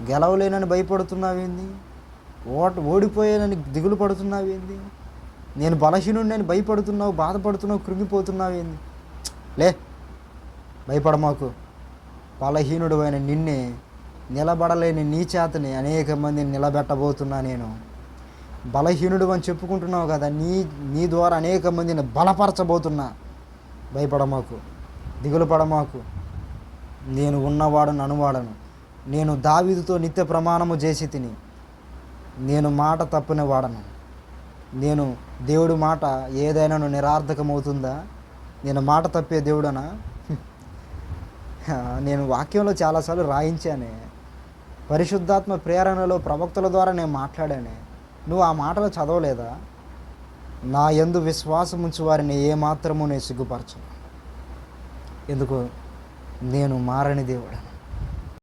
గెలవలేనని భయపడుతున్నావేంది? ఓడిపోయానని దిగులు పడుతున్నావేంది? నేను బలహీనుడిని భయపడుతున్నావు, బాధపడుతున్నావు, కృంగిపోతున్నావేంది? లే, భయపడమాకు. బలహీనుడు అయిన నిన్నే, నిలబడలేని నీ చేతని అనేక మందిని నిలబెట్టబోతున్నా నేను. బలహీనుడు అని చెప్పుకుంటున్నావు కదా, నీ ద్వారా అనేక మందిని బలపరచబోతున్నా. భయపడమాకు, దిగులు పడమాకు. నేను ఉన్నవాడను, అనువాడను. నేను దావీదుతో నిత్య ప్రమాణము చేసి తిని, నేను మాట తప్పని వాడను. నేను దేవుడి మాట ఏదైనా నిరార్థకమవుతుందా? నేను మాట తప్పే దేవుడనా? నేను వాక్యంలో చాలాసార్లు రాయించానే, పరిశుద్ధాత్మ ప్రేరణలో ప్రవక్తల ద్వారా నేను మాట్లాడానే. నువ్వు ఆ మాటలు చదవలేదా? నా యందు విశ్వాసం ఉంచు వారిని ఏమాత్రము నేను సిగ్గుపరచను. ఎందుకు? నేను మారని దేవుడను.